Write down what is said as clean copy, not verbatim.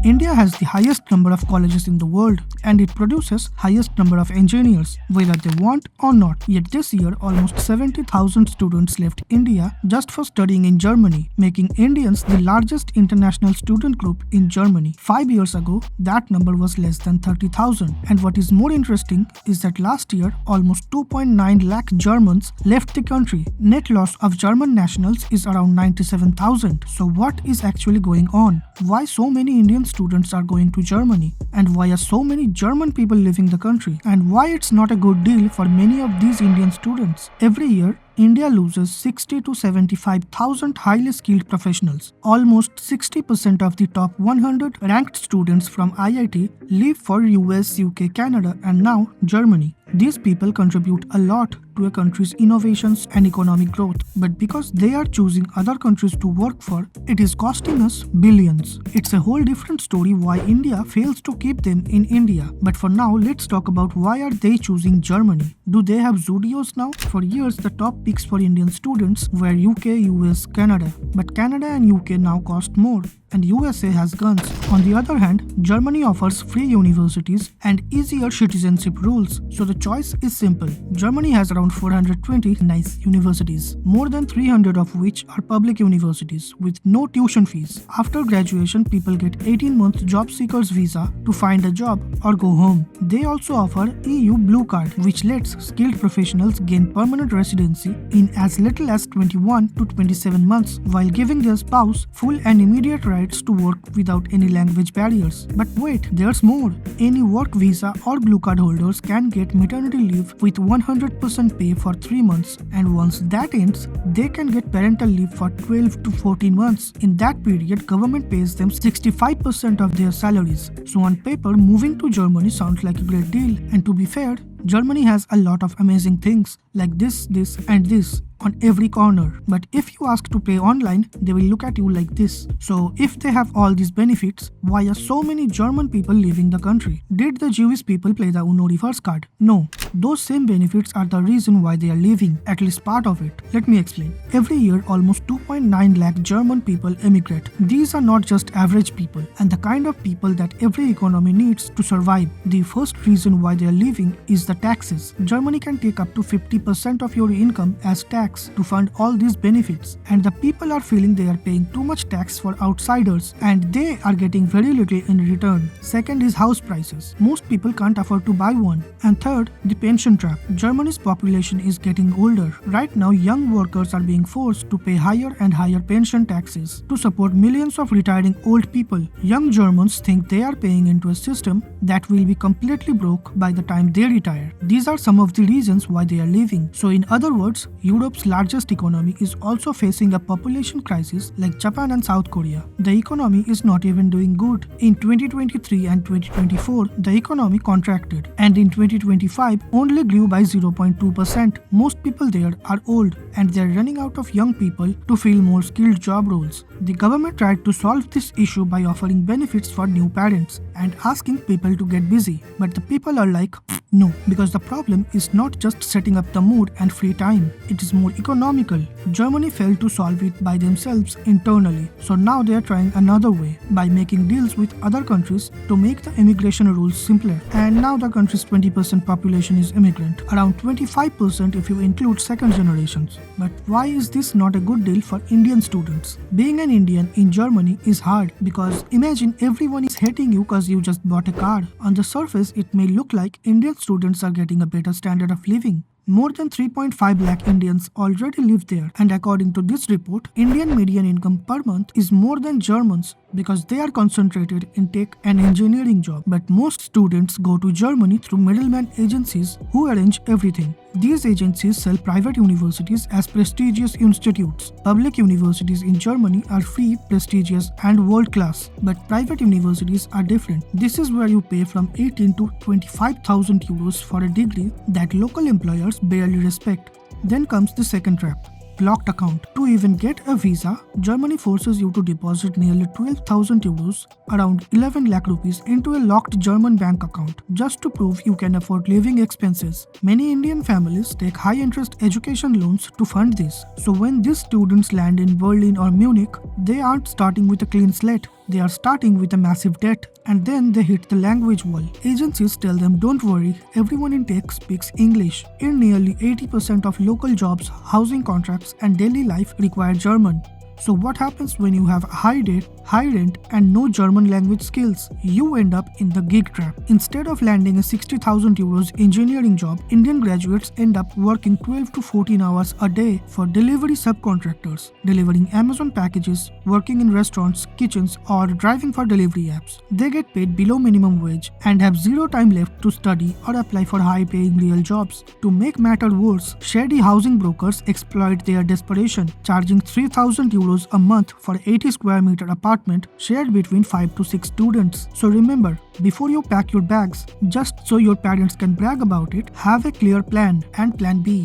India has the highest number of colleges in the world and it produces highest number of engineers, whether they want or not. Yet this year, almost 70,000 students left India just for studying in Germany, making Indians the largest international student group in Germany. 5 years ago, that number was less than 30,000. And what is more interesting is that last year, almost 2.9 lakh Germans left the country. Net loss of German nationals is around 97,000. So what is actually going on? Why so many Indian students are going to Germany? And why are so many German people leaving the country? And why it's not a good deal for many of these Indian students? Every year, India loses 60 to 75,000 highly skilled professionals. Almost 60% of the top 100 ranked students from IIT leave for US, UK, Canada and now Germany. These people contribute a lot to a country's innovations and economic growth, but because they are choosing other countries to work for, it is costing us billions. It's a whole different story why India fails to keep them in India. But for now, let's talk about why are they choosing Germany. Do they have studios now? For years, the top picks for Indian students were UK, US, Canada. But Canada and UK now cost more, and USA has guns. On the other hand, Germany offers free universities and easier citizenship rules. So the choice is simple. Germany has around 420 nice universities, more than 300 of which are public universities with no tuition fees. After graduation, people get 18-month job seekers visa to find a job or go home. They also offer EU Blue Card, which lets skilled professionals gain permanent residency in as little as 21 to 27 months while giving their spouse full and immediate rights to work without any language barriers. But wait, there's more. Any work visa or blue card holders can get maternity leave with 100% pay for 3 months, and once that ends, they can get parental leave for 12 to 14 months. In that period, government pays them 65% of their salaries. So on paper, moving to Germany sounds like a great deal, and to be fair, Germany has a lot of amazing things like this and this on every corner. But if you ask to pay online, they will look at you like this. So if they have all these benefits, why are so many German people leaving the country? Did the Jewish people play the Uno reverse card? No. Those same benefits are the reason why they are leaving, at least part of it. Let me explain. Every year, almost 2.9 lakh German people emigrate. These are not just average people and the kind of people that every economy needs to survive. The first reason why they are leaving is the taxes. Germany can take up to 50% of your income as tax to fund all these benefits, and the people are feeling they are paying too much tax for outsiders and they are getting very little in return. Second is house prices. Most people can't afford to buy one. And third, the pension trap. Germany's population is getting older. Right now, young workers are being forced to pay higher and higher pension taxes to support millions of retiring old people. Young Germans think they are paying into a system that will be completely broke by the time they retire. These are some of the reasons why they are leaving. So in other words, Europe's largest economy is also facing a population crisis like Japan and South Korea. The economy is not even doing good. In 2023 and 2024, the economy contracted, and in 2025 only grew by 0.2%. Most people there are old and they are running out of young people to fill more skilled job roles. The government tried to solve this issue by offering benefits for new parents and asking people to get busy. But the people are like, no, because the problem is not just setting up the mood and free time. It is more economical. Germany failed to solve it by themselves internally. So now they are trying another way by making deals with other countries to make the immigration rules simpler. And now the country's 20% population is immigrant, around 25% if you include second generations. But why is this not a good deal for Indian students? Being an Indian in Germany is hard because imagine everyone is hating you because you just bought a car. On the surface, it may look like Indian students are getting a better standard of living. More than 3.5 lakh Indians already live there, and according to this report, Indian median income per month is more than Germans because they are concentrated in tech and engineering jobs. But most students go to Germany through middleman agencies who arrange everything. These agencies sell private universities as prestigious institutes. Public universities in Germany are free, prestigious, and world-class. But private universities are different. This is where you pay from 18 to 25,000 euros for a degree that local employers barely respect. Then comes the second trap. Locked account. To even get a visa, Germany forces you to deposit nearly 12,000 euros, around 11 lakh rupees, into a locked German bank account just to prove you can afford living expenses. Many Indian families take high-interest education loans to fund this. So when these students land in Berlin or Munich, they aren't starting with a clean slate. They are starting with a massive debt and then they hit the language wall. Agencies tell them don't worry, everyone in tech speaks English. In nearly 80% of local jobs, housing contracts, and daily life require German. So what happens when you have high debt, high rent, and no German language skills? You end up in the gig trap. Instead of landing a 60,000 euros engineering job, Indian graduates end up working 12 to 14 hours a day for delivery subcontractors, delivering Amazon packages, working in restaurants, kitchens, or driving for delivery apps. They get paid below minimum wage and have zero time left to study or apply for high-paying real jobs. To make matter worse, shady housing brokers exploit their desperation, charging 3,000 euros a month for 80 square meter apartment shared between 5 to 6 students. So remember, before you pack your bags, just so your parents can brag about it, have a clear plan and plan B.